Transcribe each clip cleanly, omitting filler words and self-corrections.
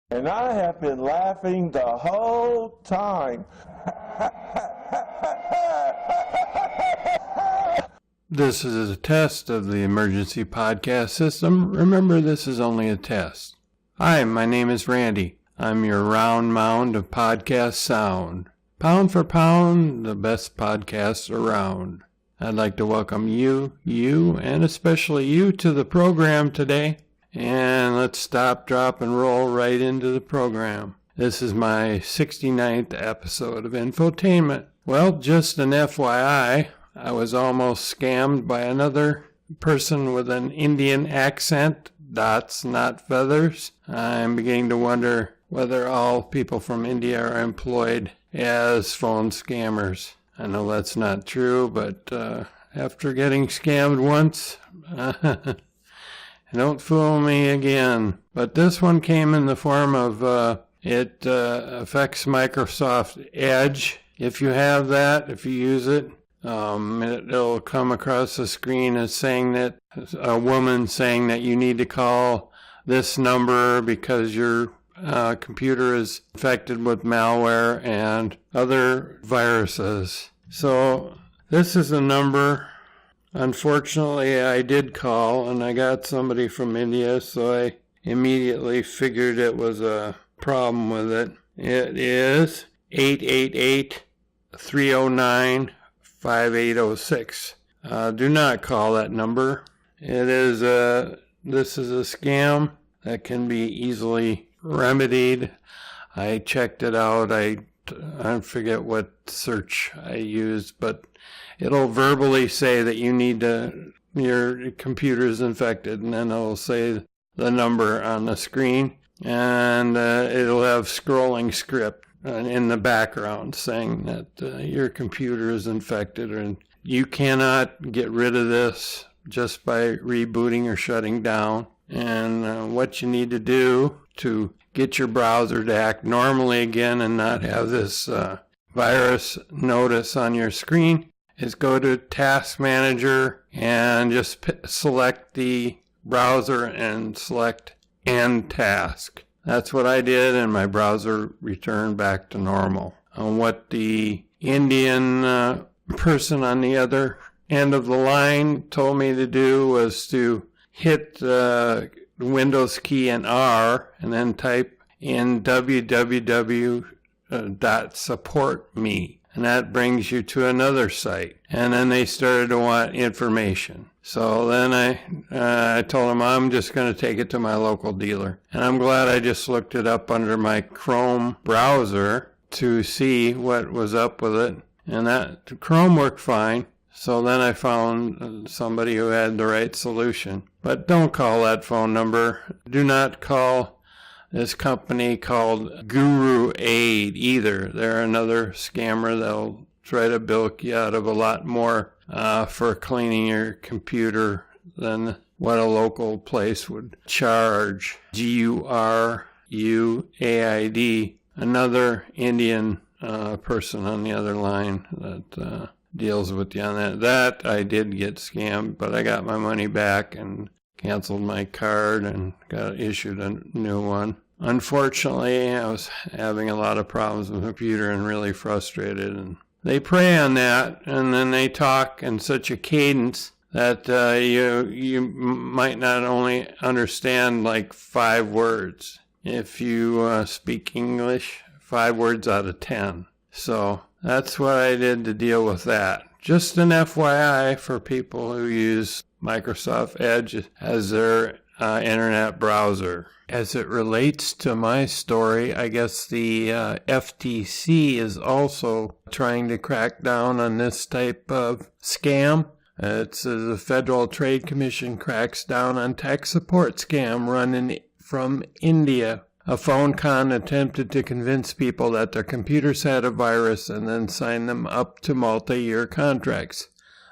And I have been laughing the whole time. This is a test of the emergency podcast system. Remember, this is only a test. Hi, my name is Randy. I'm your round mound of podcast sound. Pound for pound, the best podcast around. I'd like to welcome you, and especially you to the program today. And let's stop, drop, and roll right into the program. This is my 69th episode of Infotainment. Well, just an FYI, I was almost scammed by another person with an Indian accent. Dots, not feathers. I'm beginning to wonder whether all people from India are employed as phone scammers. I know that's not true, but after getting scammed once, don't fool me again. But this one came in the form of it affects Microsoft Edge. If you have that, if you use it, it'll come across the screen as saying that a woman saying that you need to call this number because your computer is infected with malware and other viruses. So this is a number. Unfortunately, I did call and I got somebody from India, so I immediately figured it was a problem with it. It is 888-309-5806. Do not call that number. This is a scam that can be easily remedied. I checked it out. I forget what search I used, but it'll verbally say that your computer's infected, and then it'll say the number on the screen, and it'll have scrolling script in the background saying that your computer is infected, and you cannot get rid of this just by rebooting or shutting down. And what you need to do to get your browser to act normally again and not have this virus notice on your screen is go to Task Manager and just select the browser and select End Task. That's what I did, and my browser returned back to normal. What the Indian person on the other end of the line told me to do was to hit the Windows key and R and then type in www.supportme. And that brings you to another site. And then they started to want information. So then I told them I'm just going to take it to my local dealer. And I'm glad I just looked it up under my Chrome browser to see what was up with it. And that Chrome worked fine. So then I found somebody who had the right solution. But don't call that phone number. Do not call this company called Guru Aid either. They're another scammer that'll try to bilk you out of a lot more for cleaning your computer than what a local place would charge. GURUAID, another Indian person on the other line that deals with you on that. That I did get scammed, but I got my money back and canceled my card and got issued a new one. Unfortunately, I was having a lot of problems with the computer and really frustrated. And they prey on that, and then they talk in such a cadence that you might not only understand like 5 words. If you speak English, 5 words out of 10. So that's what I did to deal with that. Just an FYI for people who use Microsoft Edge as their internet browser. As it relates to my story, I guess the FTC is also trying to crack down on this type of scam. It's the Federal Trade Commission cracks down on tech support scam run from India. A phone con attempted to convince people that their computers had a virus and then sign them up to multi-year contracts.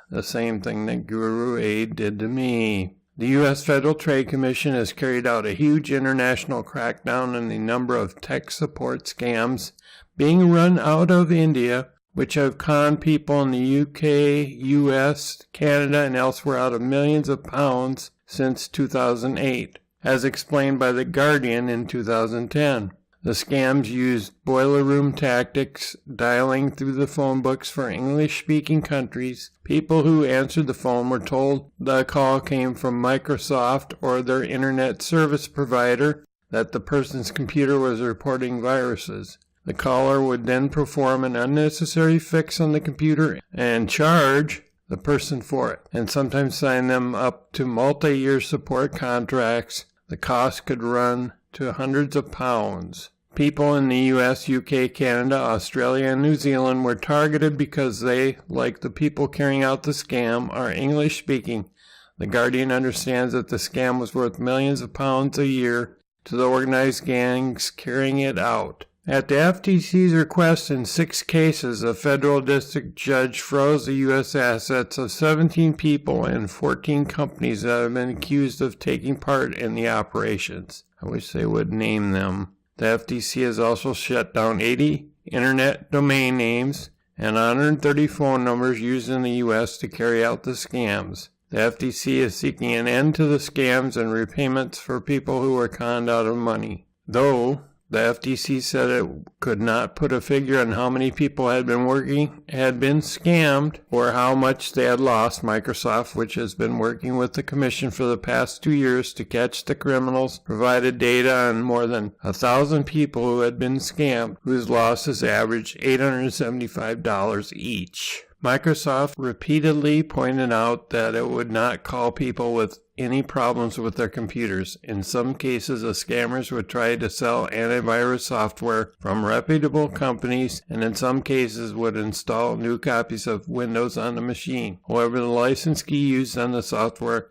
The same thing that Guru Aid did to me. The U.S. Federal Trade Commission has carried out a huge international crackdown on the number of tech support scams being run out of India, which have conned people in the UK, US, Canada, and elsewhere out of millions of pounds since 2008. as explained by The Guardian in 2010. The scams used boiler room tactics, dialing through the phone books for English-speaking countries. People who answered the phone were told the call came from Microsoft or their internet service provider, that the person's computer was reporting viruses. The caller would then perform an unnecessary fix on the computer and charge the person for it, and sometimes sign them up to multi-year support contracts. The cost could run to hundreds of pounds. People in the US, UK, Canada, Australia, and New Zealand were targeted because they, like the people carrying out the scam, are English-speaking. The Guardian understands that the scam was worth millions of pounds a year to the organized gangs carrying it out. At the FTC's request, in 6 cases, a federal district judge froze the U.S. assets of 17 people and 14 companies that have been accused of taking part in the operations. I wish they would name them. The FTC has also shut down 80 internet domain names and 130 phone numbers used in the U.S. to carry out the scams. The FTC is seeking an end to the scams and repayments for people who were conned out of money. Though the FTC said it could not put a figure on how many people had been scammed, or how much they had lost, Microsoft, which has been working with the Commission for the past 2 years to catch the criminals, provided data on more than 1,000 people who had been scammed, whose losses averaged $875 each. Microsoft repeatedly pointed out that it would not call people with any problems with their computers. In some cases, the scammers would try to sell antivirus software from reputable companies, and in some cases would install new copies of Windows on the machine. However, the license key used on the software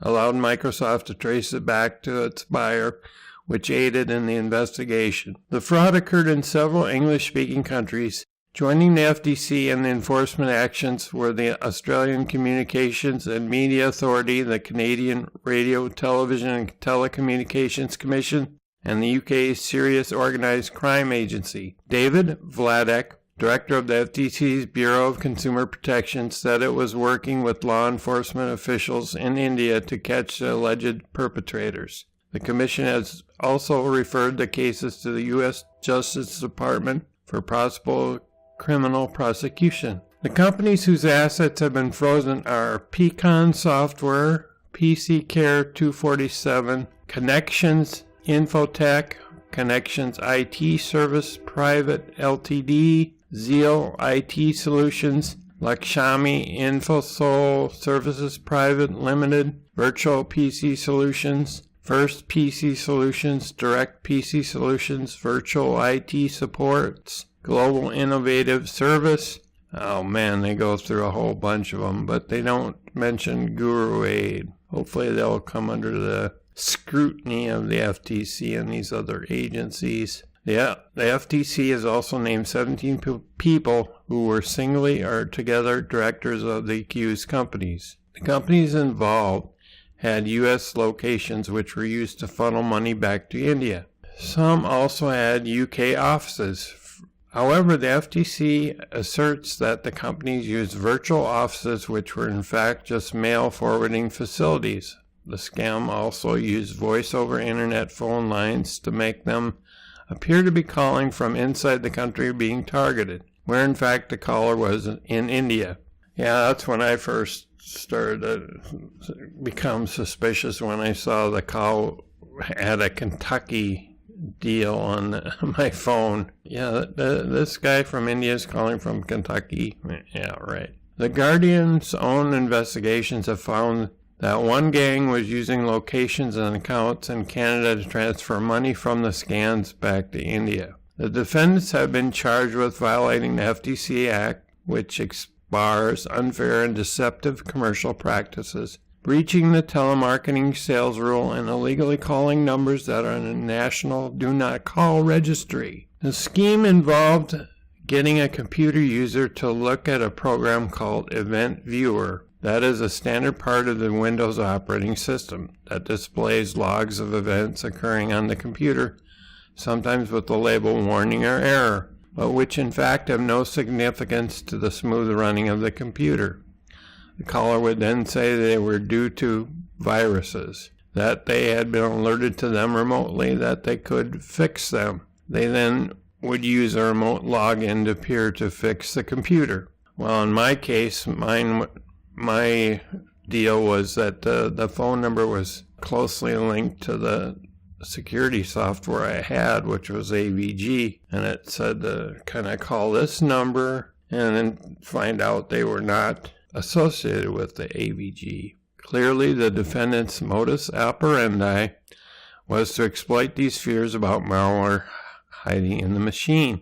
allowed Microsoft to trace it back to its buyer, which aided in the investigation. The fraud occurred in several English-speaking countries. Joining the FTC in the enforcement actions were the Australian Communications and Media Authority, the Canadian Radio, Television and Telecommunications Commission, and the UK's Serious Organised Crime Agency. David Vladek, director of the FTC's Bureau of Consumer Protection, said it was working with law enforcement officials in India to catch the alleged perpetrators. The Commission has also referred the cases to the U.S. Justice Department for possible criminal prosecution. The companies whose assets have been frozen are Pecan Software, PC Care 247, Connections Infotech, Connections IT Service Private Ltd, Zeal IT Solutions, Lakshmi Infosol Services Private Limited, Virtual PC Solutions, First PC Solutions, Direct PC Solutions, Virtual IT Supports, Global Innovative Service. Oh man, they go through a whole bunch of them, but they don't mention GuruAid. Hopefully they'll come under the scrutiny of the FTC and these other agencies. The FTC has also named 17 people who were singly or together directors of the accused companies. The companies involved had U.S. locations which were used to funnel money back to India. Some also had UK offices. However, the FTC asserts that the companies used virtual offices which were in fact just mail forwarding facilities. The scam also used voice-over internet phone lines to make them appear to be calling from inside the country being targeted, where in fact the caller was in India. Yeah, that's when I first started to become suspicious, when I saw the call had a Kentucky deal on my phone. Yeah, this guy from India is calling from Kentucky. Yeah, right. The Guardian's own investigations have found that one gang was using locations and accounts in Canada to transfer money from the scams back to India. The defendants have been charged with violating the FTC Act, which bars unfair and deceptive commercial practices, breaching the telemarketing sales rule, and illegally calling numbers that are in a national do not call registry. The scheme involved getting a computer user to look at a program called Event Viewer. That is a standard part of the Windows operating system that displays logs of events occurring on the computer, sometimes with the label warning or error, but which in fact have no significance to the smooth running of the computer. The caller would then say they were due to viruses. that they had been alerted to them remotely that they could fix them. They then would use a remote login to appear to fix the computer. Well, in my case, my deal was that the phone number was closely linked to the security software I had, which was AVG, and it said to kind of call this number and then find out they were not associated with the AVG. Clearly, the defendant's modus operandi was to exploit these fears about malware hiding in the machine,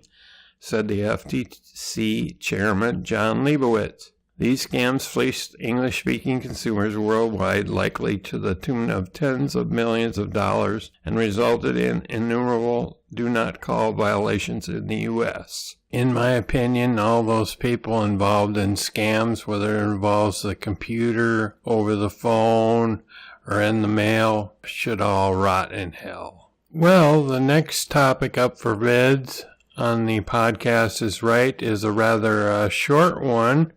said the FTC chairman John Leibowitz. These scams fleeced English-speaking consumers worldwide, likely to the tune of tens of millions of dollars, and resulted in innumerable do-not-call violations in the U.S. In my opinion, all those people involved in scams, whether it involves the computer, over the phone, or in the mail, should all rot in hell. Well, the next topic up for bids on the podcast is a rather short one,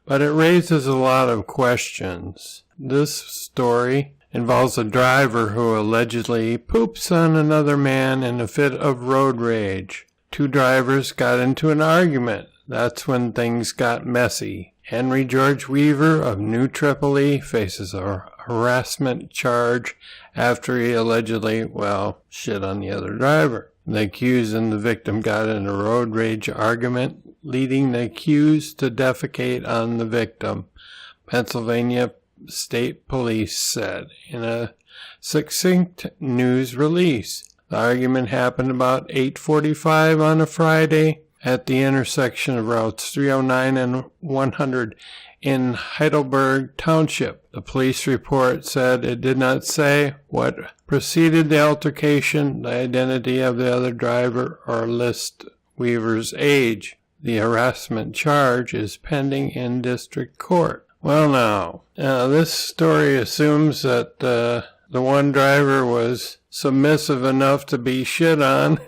but it raises a lot of questions. This story involves a driver who allegedly poops on another man in a fit of road rage. Two drivers got into an argument. That's when things got messy. Henry George Weaver of New Tripoli faces a harassment charge after he allegedly, shit on the other driver. The accused and the victim got in a road rage argument, leading the accused to defecate on the victim, Pennsylvania State Police said in a succinct news release. The argument happened about 8:45 on a Friday at the intersection of routes 309 and 100 in Heidelberg Township. The police report said it did not say what preceded the altercation, the identity of the other driver, or list Weaver's age. The harassment charge is pending in district court. Well, now this story assumes that the one driver was submissive enough to be shit on.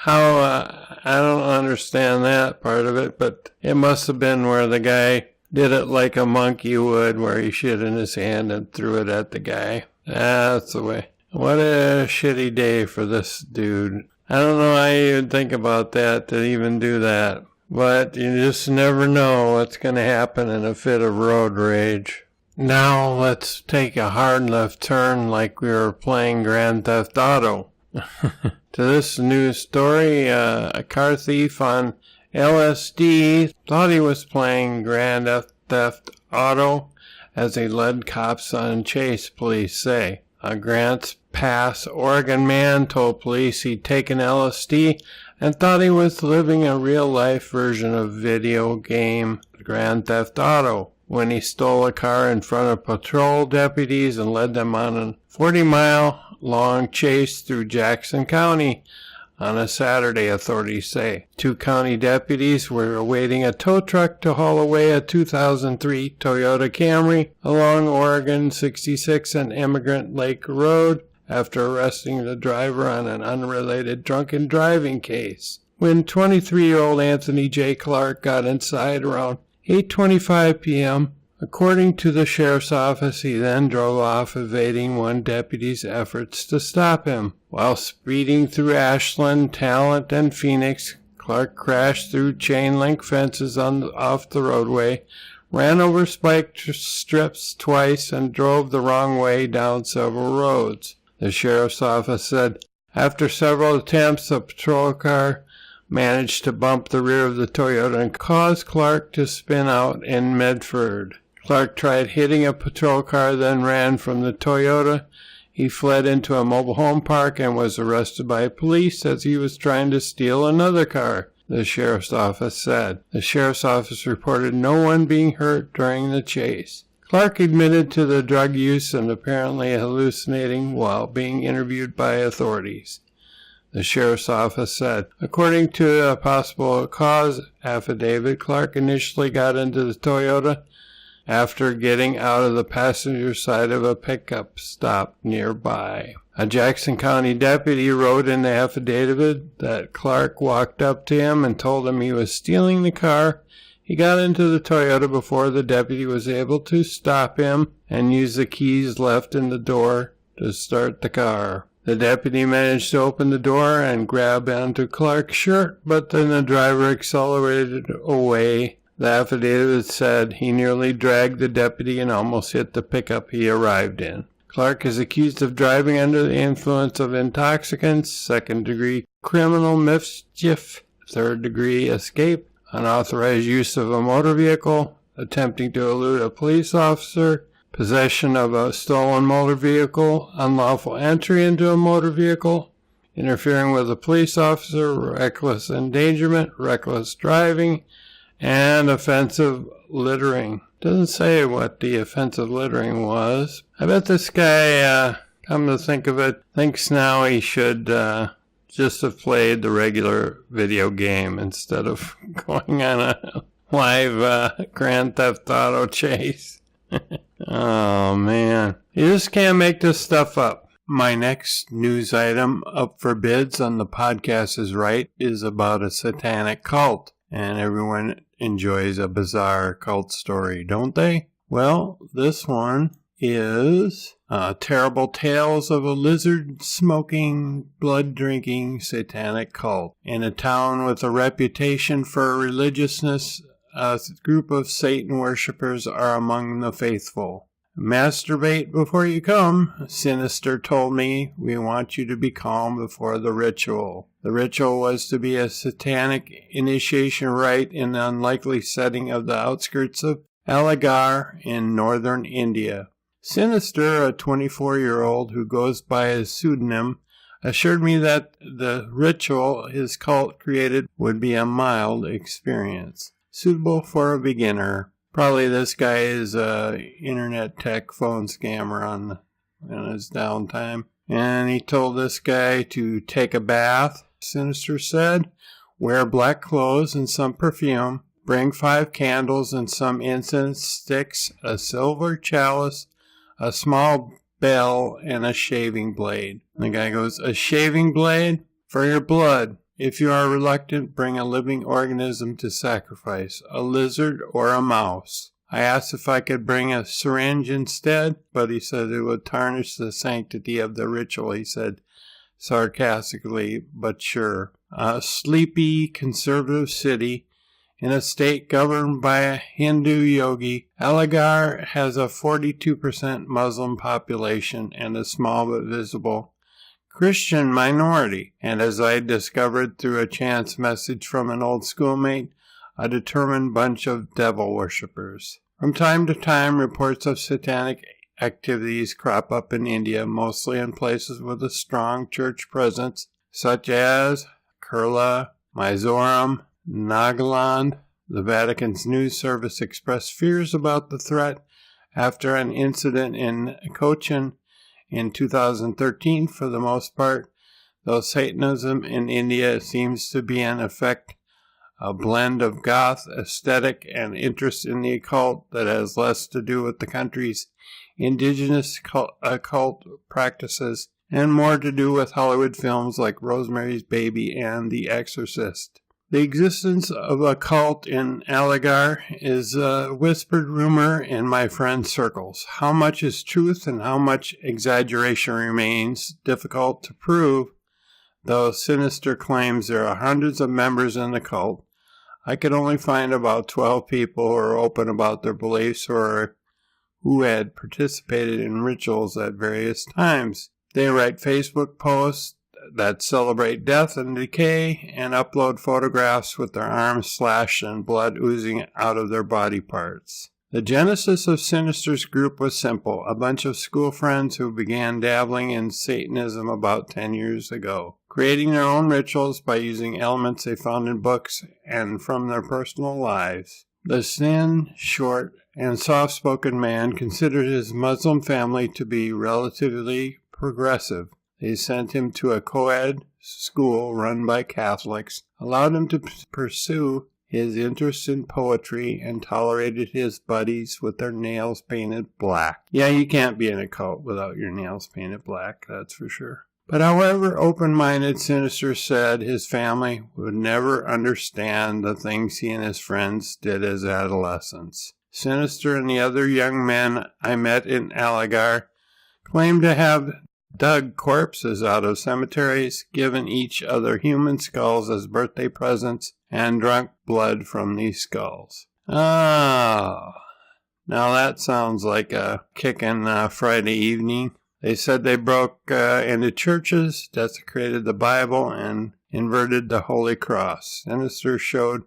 I don't understand that part of it, but it must have been where the guy did it like a monkey would, where he shit in his hand and threw it at the guy. That's the way. What a shitty day for this dude. I don't know how you would think about that, to even do that. But you just never know what's going to happen in a fit of road rage. Now let's take a hard left turn like we were playing Grand Theft Auto. To this news story, a car thief on LSD thought he was playing Grand Theft Auto as he led cops on chase, police say. A Grants Pass, Oregon man told police he'd taken LSD and thought he was living a real-life version of video game Grand Theft Auto when he stole a car in front of patrol deputies and led them on a 40-mile-long chase through Jackson County on a Saturday, authorities say. Two county deputies were awaiting a tow truck to haul away a 2003 Toyota Camry along Oregon 66 and Immigrant Lake Road after arresting the driver on an unrelated drunken driving case. When 23-year-old Anthony J. Clark got inside around 8:25 p.m., according to the sheriff's office, he then drove off, evading one deputy's efforts to stop him. While speeding through Ashland, Talent, and Phoenix, Clark crashed through chain-link fences off the roadway, ran over spike strips twice, and drove the wrong way down several roads. The sheriff's office said after several attempts, the patrol car managed to bump the rear of the Toyota and cause Clark to spin out in Medford. Clark tried hitting a patrol car, then ran from the Toyota. He fled into a mobile home park and was arrested by police as he was trying to steal another car, the sheriff's office said. The sheriff's office reported no one being hurt during the chase. Clark admitted to the drug use and apparently hallucinating while being interviewed by authorities, the sheriff's office said. According to a possible cause affidavit, Clark initially got into the Toyota after getting out of the passenger side of a pickup stop nearby. A Jackson County deputy wrote in the affidavit that Clark walked up to him and told him he was stealing the car. He got into the Toyota before the deputy was able to stop him and used the keys left in the door to start the car. The deputy managed to open the door and grab onto Clark's shirt, but then the driver accelerated away. The affidavit said he nearly dragged the deputy and almost hit the pickup he arrived in. Clark is accused of driving under the influence of intoxicants, second-degree criminal mischief, third-degree escape, unauthorized use of a motor vehicle, attempting to elude a police officer, possession of a stolen motor vehicle, unlawful entry into a motor vehicle, interfering with a police officer, reckless endangerment, reckless driving, and offensive littering. Doesn't say what the offensive littering was. I bet this guy, come to think of it, thinks now he should just have played the regular video game instead of going on a live Grand Theft Auto chase. Oh, man. You just can't make this stuff up. My next news item up for bids on the Podcast is Right is about a satanic cult. And everyone enjoys a bizarre cult story, don't they? Well, this one is Terrible Tales of a Lizard-Smoking, Blood-Drinking Satanic Cult. In a town with a reputation for religiousness, a group of Satan worshippers are among the faithful. Masturbate before you come, Sinister told me. We want you to be calm before the ritual. The ritual was to be a satanic initiation rite in the unlikely setting of the outskirts of Aligarh in northern India. Sinister, a 24-year-old who goes by his pseudonym, assured me that the ritual his cult created would be a mild experience, suitable for a beginner. Probably this guy is a internet tech phone scammer on his downtime. And he told this guy to take a bath, Sinister said, wear black clothes and some perfume, bring 5 candles and some incense sticks, a silver chalice, a small bell, and a shaving blade. The guy goes, a shaving blade? For your blood. If you are reluctant, bring a living organism to sacrifice, a lizard or a mouse. I asked if I could bring a syringe instead, but he said it would tarnish the sanctity of the ritual, he said sarcastically, but sure. A sleepy, conservative city in a state governed by a Hindu yogi, Aligarh has a 42% Muslim population and a small but visible Christian minority, and as I discovered through a chance message from an old schoolmate, a determined bunch of devil worshippers. From time to time, reports of satanic activities crop up in India, mostly in places with a strong church presence, such as Kerala, Mizoram, Nagaland. The Vatican's news service expressed fears about the threat after an incident in Cochin in 2013. For the most part, though Satanism in India seems to be in effect a blend of goth aesthetic and interest in the occult that has less to do with the country's indigenous occult practices and more to do with Hollywood films like Rosemary's Baby and The Exorcist. The existence of a cult in Aligarh is a whispered rumor in my friends' circles. How much is truth and how much exaggeration remains difficult to prove, though Sinister claims there are hundreds of members in the cult. I could only find about 12 people who are open about their beliefs or who had participated in rituals at various times. They write Facebook posts that celebrate death and decay and upload photographs with their arms slashed and blood oozing out of their body parts. The genesis of Sinister's group was simple: a bunch of school friends who began dabbling in Satanism about 10 years ago, creating their own rituals by using elements they found in books and from their personal lives. The thin, short, and soft-spoken man considered his Muslim family to be relatively progressive. They sent him to a co-ed school run by Catholics, allowed him to pursue his interest in poetry, and tolerated his buddies with their nails painted black. Yeah, you can't be in a cult without your nails painted black, that's for sure. But however open-minded Sinister said, his family would never understand the things he and his friends did as adolescents. Sinister and the other young men I met in Aligarh claimed to have dug corpses out of cemeteries, given each other human skulls as birthday presents, and drunk blood from these skulls. Ah, now that sounds like a kickin' Friday evening. They said they broke into churches, desecrated the Bible, and inverted the Holy Cross. Sinister showed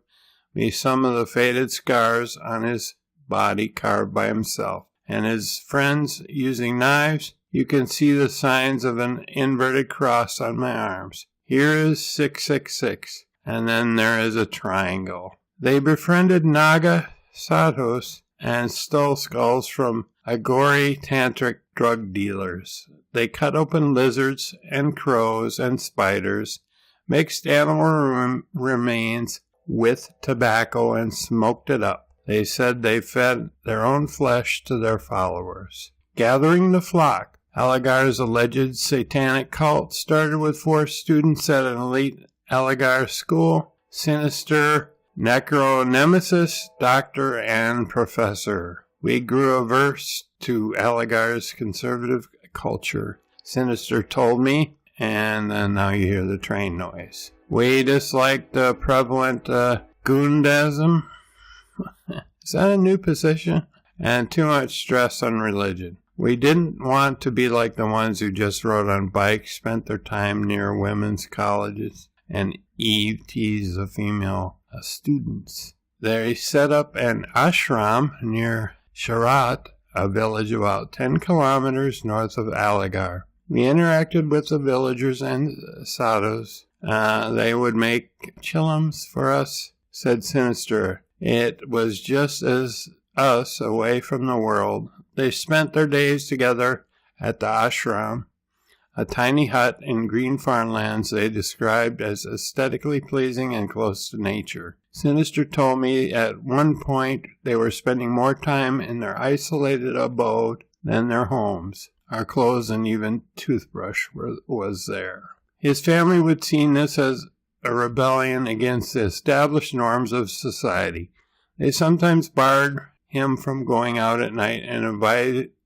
me some of the faded scars on his body carved by himself, and his friends using knives. You can see the signs of an inverted cross on my arms. Here is 666, and then there is a triangle. They befriended Naga sadhus and stole skulls from Agori tantric drug dealers. They cut open lizards and crows and spiders, mixed animal remains with tobacco and smoked it up. They said they fed their own flesh to their followers. Gathering the flock. Aligar's alleged satanic cult started with 4 students at an elite Aligar school. Sinister necronemesis, doctor, and professor. We grew averse to Aligar's conservative culture, Sinister told me, and then now you hear the train noise. We disliked the prevalent Gundism. Is that a new position? And too much stress on religion. We didn't want to be like the ones who just rode on bikes, spent their time near women's colleges, and Eve teased the female students. They set up an ashram near Sharat, a village about 10 kilometers north of Aligar. We interacted with the villagers and sadhus. They would make chillums for us, said Sinister. It was just as us away from the world. They spent their days together at the ashram, a tiny hut in green farmlands they described as aesthetically pleasing and close to nature. Sinister told me at one point they were spending more time in their isolated abode than their homes. Our clothes and even toothbrush was there. His family would see this as a rebellion against the established norms of society. They sometimes barred him from going out at night and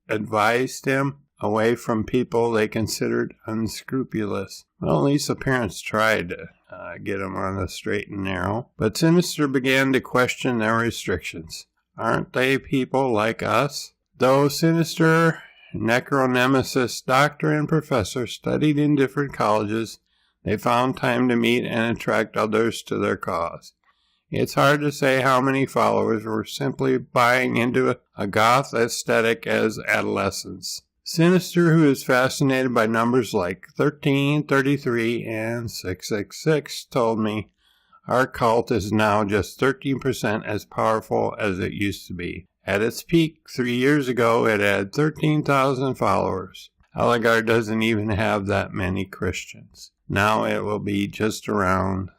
advised him away from people they considered unscrupulous. Well, at least the parents tried to get him on the straight and narrow. But Sinister began to question their restrictions. Aren't they people like us? Though Sinister, necronemesis, doctor, and professor studied in different colleges, they found time to meet and attract others to their cause. It's hard to say how many followers were simply buying into a goth aesthetic as adolescents. Sinister, who is fascinated by numbers like 13, 33, and 666, told me, our cult is now just 13% as powerful as it used to be. At its peak 3 years ago, it had 13,000 followers. Aligar doesn't even have that many Christians. Now it will be just around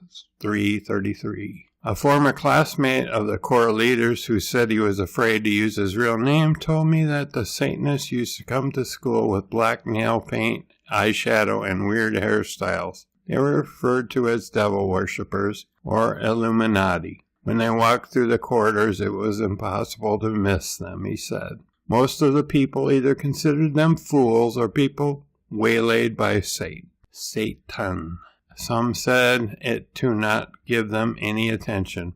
333. A former classmate of the core leaders who said he was afraid to use his real name told me that the Satanists used to come to school with black nail paint, eyeshadow, and weird hairstyles. They were referred to as devil worshippers or Illuminati. When they walked through the corridors, it was impossible to miss them, he said. Most of the people either considered them fools or people waylaid by Satan. Some said it to not give them any attention,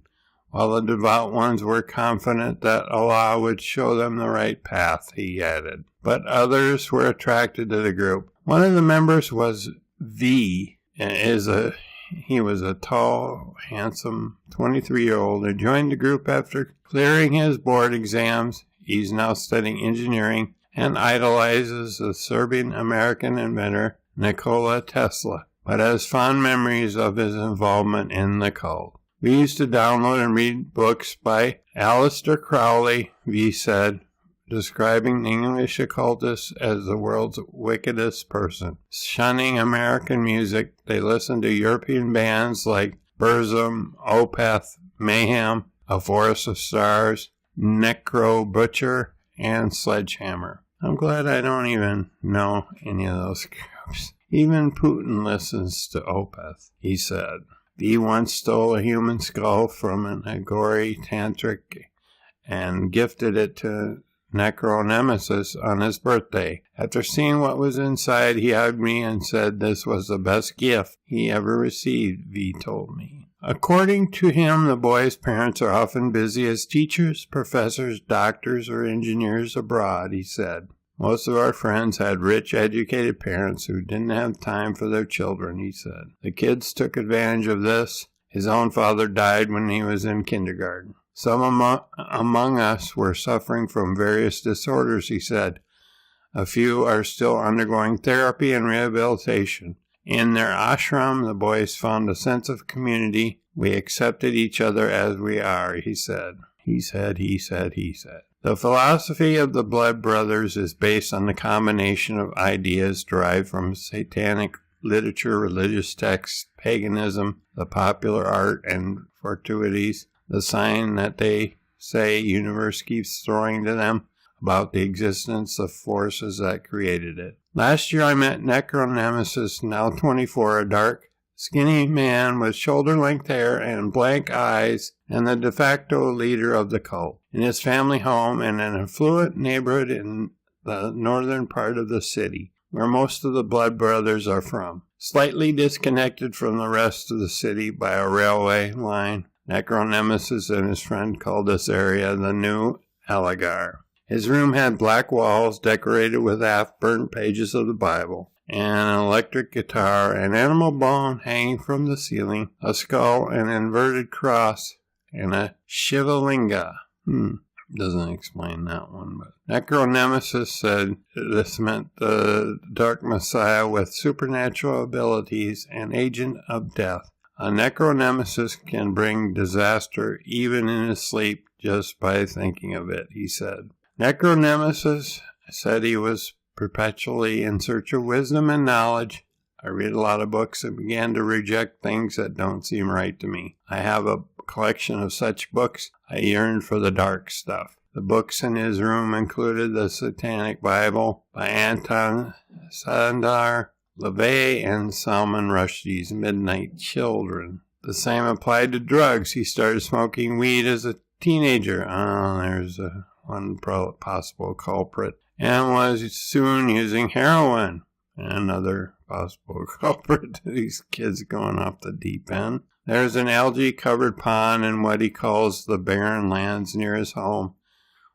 while the devout ones were confident that Allah would show them the right path, he added. But others were attracted to the group. One of the members was V. He was a tall, handsome 23-year-old who joined the group after clearing his board exams. He's now studying engineering and idolizes the Serbian-American inventor Nikola Tesla, but has fond memories of his involvement in the cult. We used to download and read books by Aleister Crowley, V said, describing the English occultist as the world's wickedest person. Shunning American music, they listened to European bands like Burzum, Opeth, Mayhem, A Forest of Stars, Necro Butcher, and Sledgehammer. I'm glad I don't even know any of those groups. Even Putin listens to Opeth, he said. V once stole a human skull from an Agori tantric and gifted it to Necronemesis on his birthday. After seeing what was inside, he hugged me and said this was the best gift he ever received, V told me. According to him, the boy's parents are often busy as teachers, professors, doctors, or engineers abroad, he said. Most of our friends had rich, educated parents who didn't have time for their children, he said. The kids took advantage of this. His own father died when he was in kindergarten. Some among us were suffering from various disorders, he said. A few are still undergoing therapy and rehabilitation. In their ashram, the boys found a sense of community. We accepted each other as we are, he said. He said. The philosophy of the Blood Brothers is based on the combination of ideas derived from satanic literature, religious texts, paganism, the popular art, and fortuities, the sign that they say universe keeps throwing to them about the existence of forces that created it. Last year I met Necronemesis, now 24, a dark, skinny man with shoulder-length hair and blank eyes, and the de facto leader of the cult, in his family home in an affluent neighborhood in the northern part of the city, where most of the Blood Brothers are from. Slightly disconnected from the rest of the city by a railway line, Necronemesis and his friend called this area the New Aligar. His room had black walls decorated with half-burnt pages of the Bible, and an electric guitar, an animal bone hanging from the ceiling, a skull, an inverted cross, and a Shivalinga. Doesn't explain that one, but Necronemesis said this meant the Dark Messiah with supernatural abilities and agent of death. A Necronemesis can bring disaster even in his sleep just by thinking of it, he said. Necronemesis said he was perpetually in search of wisdom and knowledge. I read a lot of books and began to reject things that don't seem right to me. I have a collection of such books. I yearned for the dark stuff. The books in his room included the Satanic Bible by Anton Sandar LaVey and Salman Rushdie's Midnight Children. The same applied to drugs. He started smoking weed as a teenager. There's one possible culprit. And was soon using heroin. Another possible culprit. These kids going off the deep end. There's an algae-covered pond in what he calls the barren lands near his home,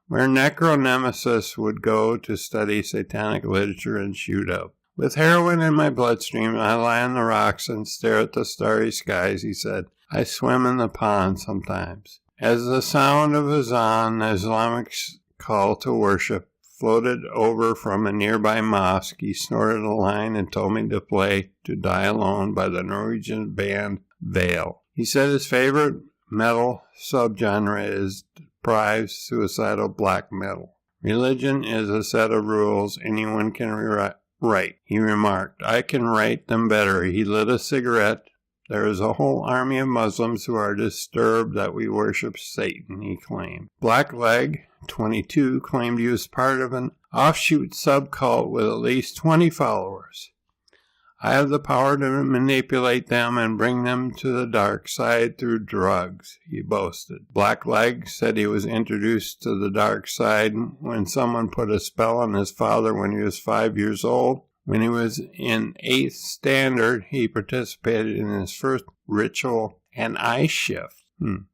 where Necronemesis would go to study satanic literature and shoot up. With heroin in my bloodstream, I lie on the rocks and stare at the starry skies, he said. I swim in the pond sometimes. As the sound of Azan, the Islamic call to worship, floated over from a nearby mosque, he snorted a line and told me to play To Die Alone by the Norwegian band Veil. He said his favorite metal subgenre is deprived, suicidal black metal. Religion is a set of rules anyone can write, he remarked. I can write them better. He lit a cigarette. There is a whole army of Muslims who are disturbed that we worship Satan, he claimed. Blackleg, 22, claimed he was part of an offshoot subcult with at least 20 followers. I have the power to manipulate them and bring them to the dark side through drugs, he boasted. Blackleg said he was introduced to the dark side when someone put a spell on his father when he was 5 years old. When he was in 8th standard, he participated in his first ritual and eye shift.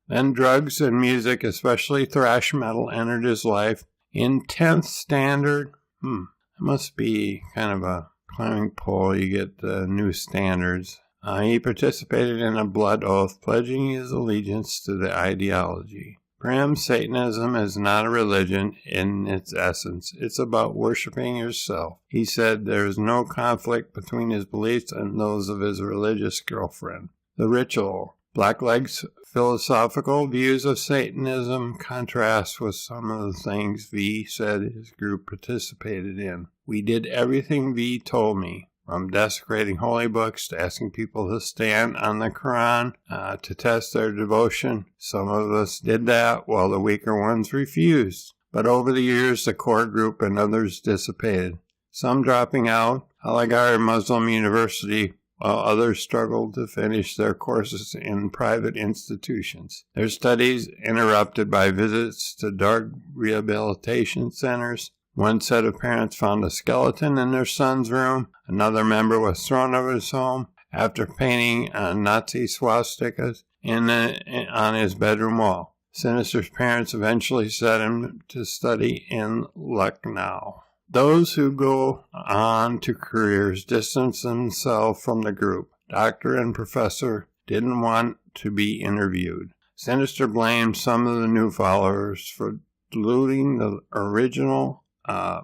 Then drugs and music, especially thrash metal, entered his life. In 10th standard, it must be kind of a climbing pole. You get new standards. He participated in a blood oath, pledging his allegiance to the ideology. For him, Satanism is not a religion in its essence. It's about worshiping yourself. He said there is no conflict between his beliefs and those of his religious girlfriend. The ritual. Blackleg's philosophical views of Satanism contrast with some of the things V said his group participated in. We did everything V told me, from desecrating holy books to asking people to stand on the Quran to test their devotion. Some of us did that, while the weaker ones refused. But over the years, the core group and others dissipated, some dropping out. Aligarh Muslim University while others struggled to finish their courses in private institutions. Their studies interrupted by visits to drug rehabilitation centers. One set of parents found a skeleton in their son's room. Another member was thrown out of his home after painting Nazi swastikas on his bedroom wall. Sinister's parents eventually sent him to study in Lucknow. Those who go on to careers distance themselves from the group. Doctor and professor didn't want to be interviewed. Sinister blamed some of the new followers for diluting the original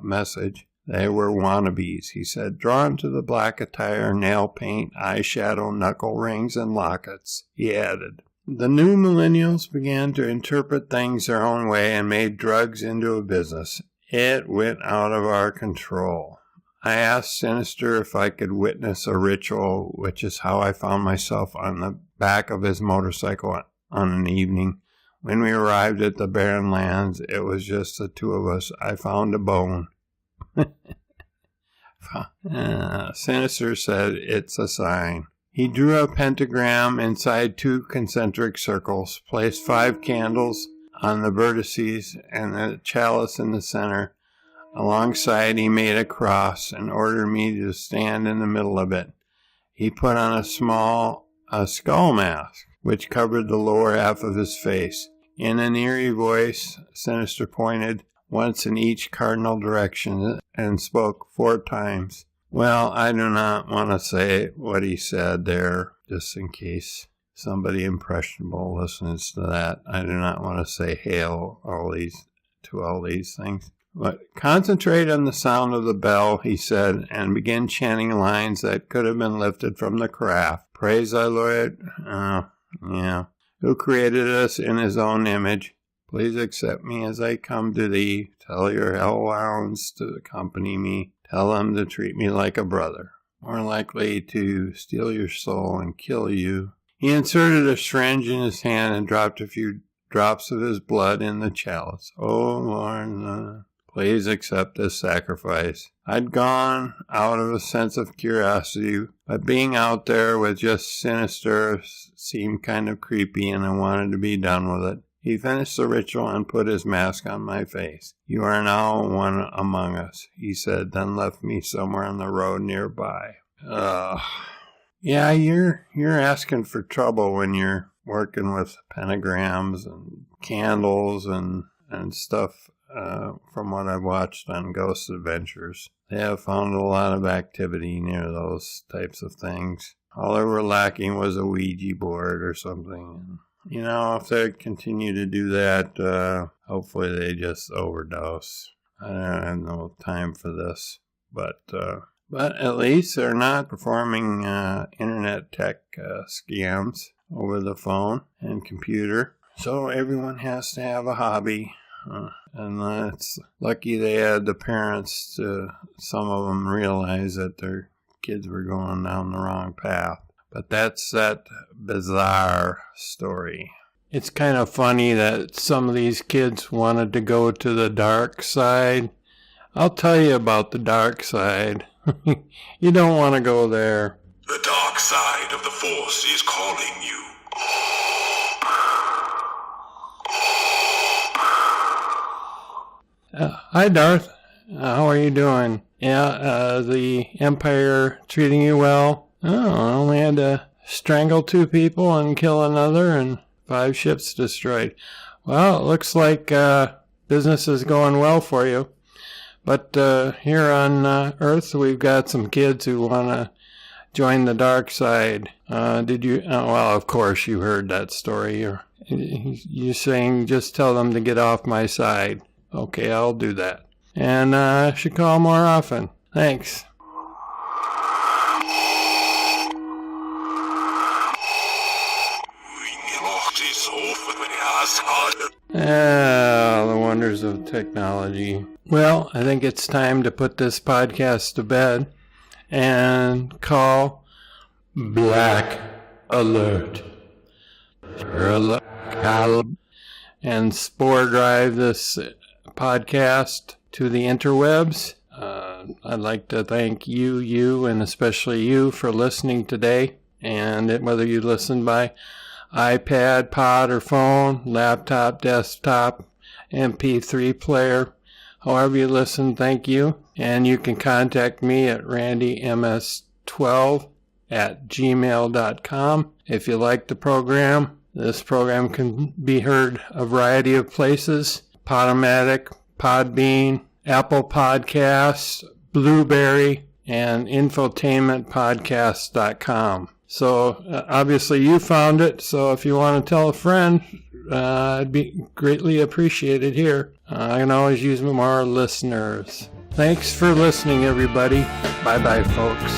message. They were wannabes, he said, drawn to the black attire, nail paint, eyeshadow, knuckle rings, and lockets. He added, the new millennials began to interpret things their own way and made drugs into a business. It went out of our control. I asked Sinister if I could witness a ritual, which is how I found myself on the back of his motorcycle on an evening. When we arrived at the barren lands, it was just the two of us. I found a bone. Sinister said it's a sign. He drew a pentagram inside 2 concentric circles, placed 5 candles on the vertices and a chalice in the center. Alongside, he made a cross and ordered me to stand in the middle of it. He put on a skull mask, which covered the lower half of his face. In an eerie voice, Sinister pointed once in each cardinal direction and spoke 4 times. Well, I do not want to say what he said there, just in case somebody impressionable listens to that. I do not want to say hail all these things. But concentrate on the sound of the bell, he said, and begin chanting lines that could have been lifted from the craft. Praise thy Lord, who created us in his own image. Please accept me as I come to thee. Tell your hellhounds to accompany me. Tell them to treat me like a brother. More likely to steal your soul and kill you. He inserted a syringe in his hand and dropped a few drops of his blood in the chalice. Oh, Lord, please accept this sacrifice. I'd gone out of a sense of curiosity, but being out there with just Sinister seemed kind of creepy, and I wanted to be done with it. He finished the ritual and put his mask on my face. You are now one among us, he said, then left me somewhere on the road nearby. Yeah, you're asking for trouble when you're working with pentagrams and candles and stuff. From what I've watched on Ghost Adventures, they have found a lot of activity near those types of things. All they were lacking was a Ouija board or something. You know, if they continue to do that, hopefully they just overdose. I don't have no time for this, but at least they're not performing internet tech scams over the phone and computer. So everyone has to have a hobby. And it's lucky they had the parents to, some of them, realize that their kids were going down the wrong path. But that's that bizarre story. It's kind of funny that some of these kids wanted to go to the dark side. I'll tell you about the dark side. You don't want to go there. The dark side of the Force is calling you. Hi, Darth. How are you doing? Yeah, the Empire treating you well? Oh, I only had to strangle 2 people and kill another and 5 ships destroyed. Well, it looks like business is going well for you. But here on Earth, we've got some kids who want to join the dark side. Did you? Well, of course you heard that story. You're saying just tell them to get off my side. Okay, I'll do that. And I should call more often. Thanks. The wonders of technology. Well, I think it's time to put this podcast to bed and call Black Alert. And spore drive this podcast to the interwebs. I'd like to thank you, and especially you for listening today. And whether you listen by iPad, pod, or phone, laptop, desktop, MP3 player, however you listen, thank you. And you can contact me at randyms12@gmail.com. If you like the program, this program can be heard a variety of places: Podomatic, Podbean, Apple Podcasts, Blueberry, and infotainmentpodcast.com. So obviously you found it, so if you want to tell a friend, it'd be greatly appreciated here. I can always use more listeners. Thanks for listening, everybody. Bye-bye, folks.